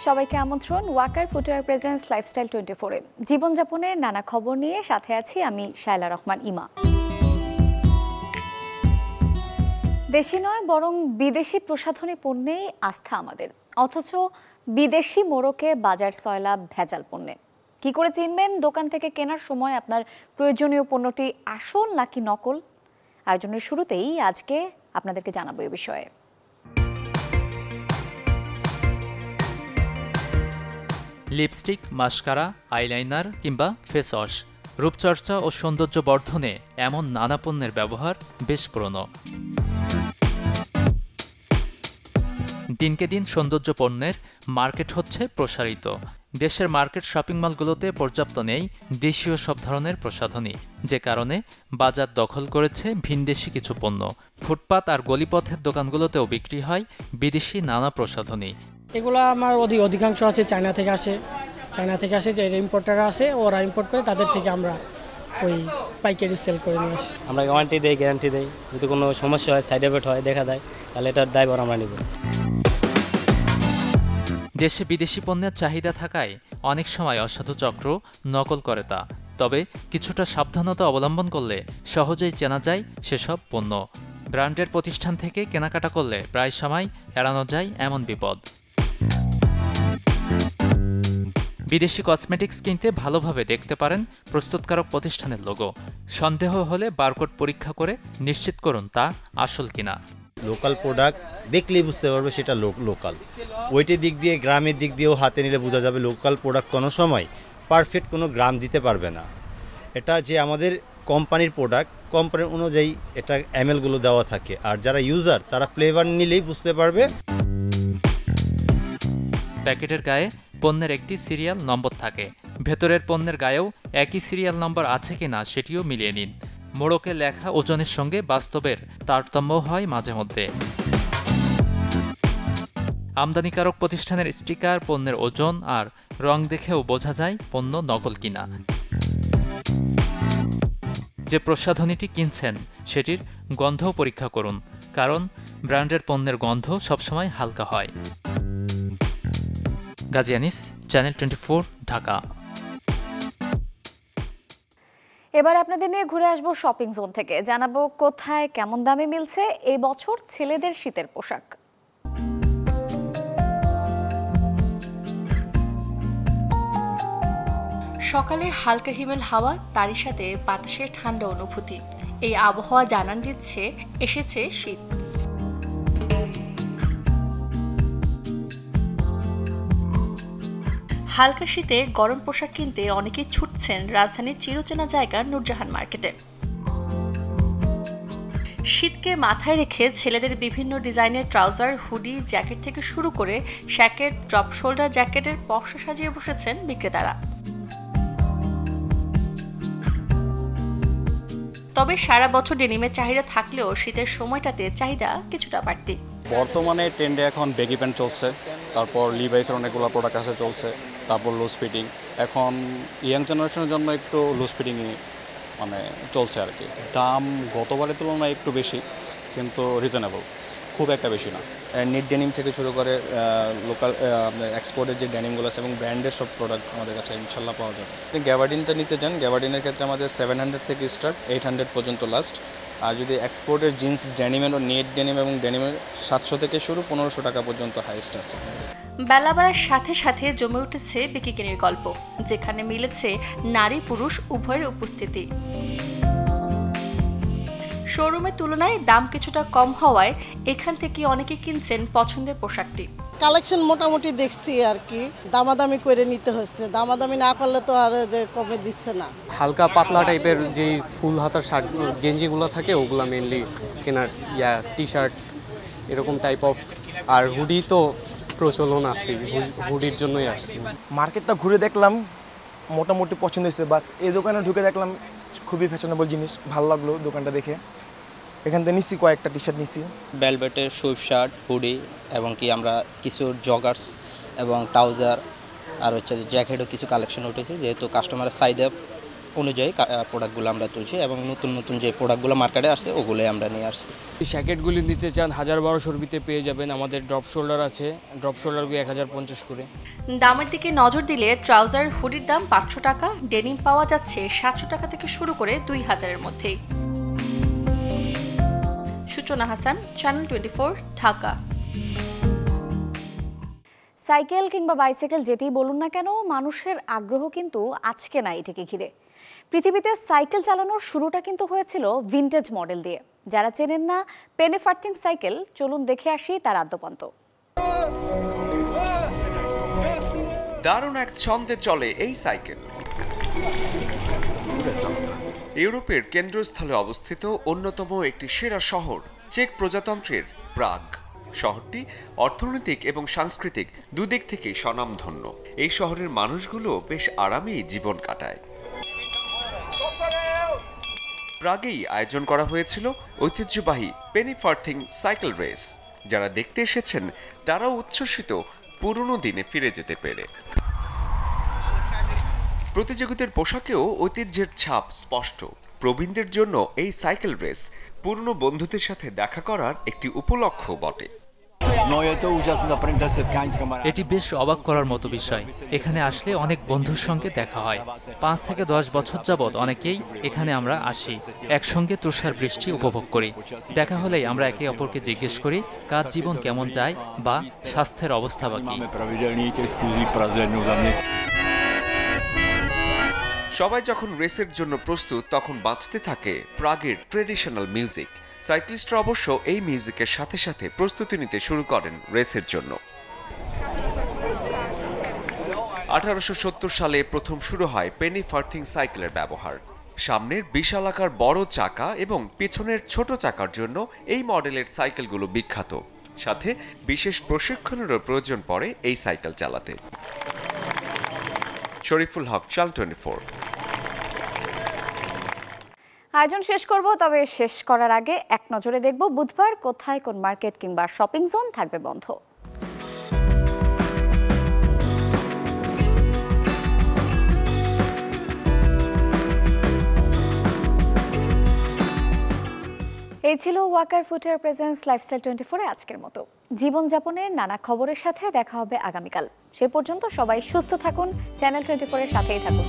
সবাইকে আমন্ত্রণ Waker footwear presence lifestyle 24-এ জীবনযাপনের নানা খবর নিয়ে সাথে আছি আমি শায়লা রহমান ইমা। দেশি নয় বরং বিদেশি প্রসাধনী পণ্যেই আস্থা আমাদের, অথচ বিদেশি মোড়কে বাজার সয়লাব ভেজাল পণ্যে। কি করে চিনবেন দোকান থেকে কেনার সময় আপনার প্রয়োজনীয় পণ্যটি আসল নাকি নকল? আয়োজনের শুরুতেই আজকে আপনাদেরকে জানাবো এ বিষয়ে। লিপস্টিক, মাস্কারা, আইলাইনার কিংবা ফেস ওয়াশ, রূপচর্চা ও সৌন্দর্য বর্ধনে এমন নানা পণ্যের ব্যবহার বেশ পুরনো। দিনকে দিন সৌন্দর্য পণ্যের মার্কেট হচ্ছে প্রসারিত। দেশের মার্কেট শপিং মলগুলোতে পর্যাপ্ত নেই দেশীয় সব ধরনের প্রসাধনী, যে কারণে বাজার দখল করেছে ভিনদেশি কিছু পণ্য। ফুটপাত আর গলিপথের দোকানগুলোতেও বিক্রি হয় বিদেশি নানা প্রসাধনী। এগুলো আমার অধিকাংশ আছে চায়না থেকে আসে যে ইম্পোর্টাররা আসে, ওরা ইম্পোর্ট করে, তাদের থেকে আমরা ওই পাইকারি সেল করে নিয়ে আসি। আমরা ওয়ারেন্টি দেই, গ্যারান্টি দেই, যদি কোনো সমস্যা হয়, সাইড এফেক্ট হয়, দেখা দেয়, তাহলে এটার দায়ভার আমরা নেব। দেশে বিদেশি পণ্যের চাহিদা থাকায় অনেক সময় অসাধু চক্র নকল করে তা। তবে কিছুটা সাবধানতা অবলম্বন করলে সহজেই চেনা যায় সেসব পণ্য। ব্র্যান্ডের প্রতিষ্ঠান থেকে কেনাকাটা করলে প্রায় সময় এড়ানো যায় এমন বিপদ। বিদেশি কসমেটিক্স কিনতে ভালোভাবে দেখতে পারেন প্রস্তুতকারক প্রতিষ্ঠানের লোগো। সন্দেহ হলে বারকোড পরীক্ষা করে নিশ্চিত করুন তা আসল কিনা। লোকাল প্রোডাক্ট দেখলেই বুঝতে পারবে সেটা লোকাল। ওইটির দিক দিয়ে, গ্রামের দিক দিয়েও হাতে নিলে বোঝা যাবে লোকাল প্রোডাক্ট কোনো সময় পারফেক্ট কোনো গ্রাম দিতে পারবে না। এটা যে আমাদের কোম্পানির প্রোডাক্ট, কোম্পানির অনুযায়ী এটা এমএলগুলো দেওয়া থাকে, আর যারা ইউজার তারা ফ্লেভার নিলেই বুঝতে পারবে। প্যাকেটের গায়ে পণ্যের একটি সিরিয়াল নম্বর থাকে, ভেতরের পণ্যের গায়েও একই সিরিয়াল নম্বর আছে কিনা সেটিও মিলিয়ে নিন। মোড়কে লেখা ওজনের সঙ্গে বাস্তবের তারতম্য হয় মাঝে মধ্যে। আমদানিকারক প্রতিষ্ঠানের স্টিকার, পণ্যের ওজন আর রং দেখেও বোঝা যায় পণ্য নকল কিনা। যে প্রসাধনীটি কিনছেন সেটির গন্ধও পরীক্ষা করুন, কারণ ব্র্যান্ডের পণ্যের গন্ধ সবসময় হালকা হয়। গাজী আনিস, চ্যানেল 24, ঢাকা। এবার আপনাদের নিয়ে ঘুরে আসবো শপিং জোন থেকে, জানাবো কোথায় কেমন দামে মিলছে এই বছর ছেলেদের শীতের পোশাক। সকালে হালকা হিমেল হাওয়া, তারই সাথে বাতাসের ঠান্ডা অনুভূতি। এই আবহাওয়া জানান দিচ্ছে এসেছে শীত। হালকা শীতে গরম পোশাক কিনতে অনেকেই ছুটছেন রাজধানীর চিরচেনা জায়গা নূরজাহান মার্কেটে। শীতকে মাথায় রেখে ছেলেদের বিভিন্ন ডিজাইনের ট্রাউজার, হুডি, জ্যাকেট থেকে শুরু করে শ্যাকেট, ড্রপ শোল্ডার জ্যাকেটের পসরা সাজিয়ে বসেছেন বিক্রেতারা। তবে সারা বছর ডেনিমের চাহিদা থাকলেও শীতের সময়টাতে চাহিদা কিছুটা বাড়তি। বর্তমানে ট্রেন্ডে এখন বেগি প্যান্ট চলছে, তারপর লিভাইসের অনেকগুলো প্রোডাক্ট আছে চলছে, তারপর লুজ ফিটিং। এখন ইয়াং জেনারেশনের জন্য একটু লুজ ফিটিংই চলছে আর কি। দাম গতবারের তুলনায় একটু বেশি, কিন্তু রিজনেবল, খুব একটা বেশি না। নিট ডেনিম থেকে শুরু করে লোকাল এক্সপোর্টের যে ডেনিমগুলো আছে এবং ব্র্যান্ডের সব প্রোডাক্ট আমাদের কাছে ইনশাল্লাহ পাওয়া যাবে। গ্যাবার্ডিনটা নিতে চান, গ্যাবার্ডিনের ক্ষেত্রে আমাদের 700 থেকে স্টার্ট, 800 পর্যন্ত লাস্ট। আর যদি এক্সপোর্টের জিন্স ডেনিমের ও নেট ডেনিম এবং ডেনিমের 700 থেকে শুরু, 1500 টাকা পর্যন্ত হাইস্ট আছে। বেলা বাড়ার সাথে সাথে জমে উঠেছে বিকিনির গল্প, যেখানে মিলেছে নারী পুরুষ উভয়ের উপস্থিতি। শোরুমের তুলনায় দাম কিছুটা কম হওয়ায় এখান থেকে অনেকে কিনছেন পছন্দের পোশাকটি। কালেকশন মোটামুটি দেখছি আর কি, দামাদামি করে নিতে হচ্ছে, দামাদামি না করলে তো আর যে কমে দিচ্ছে না। হালকা পাতলা টাইপের যে ফুল হাতার শার্ট গেঞ্জিগুলো থাকে ওগুলো মেনলি কেনার, টি শার্ট এরকম টাইপ অফ। আর হুডি তো প্রচলন আছে, হুডির জন্যই আসছে। মার্কেটটা ঘুরে দেখলাম, মোটামুটি পছন্দ হয়েছে। বাস এই দোকানে ঢুকে দেখলাম খুবই ফ্যাশনেবল জিনিস, ভালো লাগলো দোকানটা দেখে। এখান থেকে নিচ্ছি কয়েকটা টি শার্ট নিচ্ছি, বেলভেটের সুইফট শার্ট, হুডি এবং কি আমরা কিছু জগার্স এবং ট্রাউজার আর হচ্ছে জ্যাকেটও কিছু কালেকশন উঠেছে, যেহেতু কাস্টমারের চাহিদা অনুযায়ী প্রোডাক্টগুলো আমরা তুলছি এবং নতুন নতুন যে প্রোডাক্টগুলো মার্কেটে আসছে ওগুলোই আমরা নিয়ে আসছি। এই জ্যাকেটগুলি নিতে চান 1200 রুপিতে পেয়ে যাবেন। আমাদের ড্রপ শোল্ডার আছে, ড্রপ শোল্ডারগুলো 1050 করে। দামের দিকে নজর দিলে ট্রাউজার হুডির দাম 500 টাকা, ডেনিম পাওয়া যাচ্ছে 700 টাকা থেকে শুরু করে 2000-এর মধ্যেই। সূচনা হাসান, চ্যানেল 24, ঢাকা। সাইকেল কিংবা বাইসাইকেল যেটিই বলুন না কেন, মানুষের আগ্রহ কিন্তু আজকে না এটিকে ঘিরে। পৃথিবীতে সাইকেল চালানোর শুরুটা কিন্তু হয়েছিল ভিনটেজ মডেল দিয়ে। যারা চেনেন না পেনি ফার্থিং সাইকেল, চলুন দেখে আসি তার আদ্যপান্ত। দারুণ এক ছন্দে চলে এই সাইকেল। ইউরোপের কেন্দ্রস্থলে অবস্থিত অন্যতম একটি সেরা শহর চেক প্রজাতন্ত্রের প্রাগ। শহরটি অর্থনৈতিক এবং সাংস্কৃতিক দুদিক থেকেই স্বনামধন্য। এই শহরের মানুষগুলো বেশ আরামেই জীবন কাটায়। প্রাগেই আয়োজন করা হয়েছিল ঐতিহ্যবাহী পেনি ফার্থিং সাইকেল রেস। যারা দেখতে এসেছেন তারাও উচ্ছ্বসিত পুরনো দিনে ফিরে যেতে পেরে। প্রতিযোগিতার পোশাকেও ঐতিহ্যের ছাপ স্পষ্ট। প্রবীণদের জন্য এই সাইকেল রেস পুরনো বন্ধুদের সাথে দেখা করার একটি উপলক্ষ্য বটে। এটি বেশ অবাক করার মতো বিষয়। এখানে আসলে অনেক বন্ধুর সঙ্গে দেখা হয়। 5 থেকে 10 বছর যাবৎ অনেকেই এখানে আমরা আসি, একসঙ্গে তুষার বৃষ্টি উপভোগ করি। দেখা হলেই আমরা একে অপরকে জিজ্ঞেস করি কার জীবন কেমন যায় বা স্বাস্থ্যের অবস্থা বা কি। সবাই যখন রেসের জন্য প্রস্তুত তখন বাজতে থাকে প্রাগের ট্রেডিশনাল মিউজিক। সাইক্লিস্টরা অবশ্য এই মিউজিকের সাথে সাথে প্রস্তুতি নিতে শুরু করেন রেসের জন্য। 1870 সালে প্রথম শুরু হয় পেনি ফার্থিং সাইকেলের ব্যবহার। সামনের বিশালাকার বড় চাকা এবং পিছনের ছোট চাকার জন্য এই মডেলের সাইকেলগুলো বিখ্যাত। সাথে বিশেষ প্রশিক্ষণেরও প্রয়োজন পড়ে এই সাইকেল চালাতে। শরীফুল হক, চ্যানেল 24। আয়োজন শেষ করব, তবে শেষ করার আগে এক নজরে দেখব বুধবার কোথায় কোন মার্কেট কিংবা শপিং জোন থাকবে বন্ধ। এই ছিল ওয়াকার ফুটওয়্যার প্রেজেন্স লাইফস্টাইল 24-এ আজকের মতো। জীবনযাপনের নানা খবরের সাথে দেখা হবে আগামীকাল। সে পর্যন্ত সবাই সুস্থ থাকুন, চ্যানেল 24-এর সাথেই থাকুন।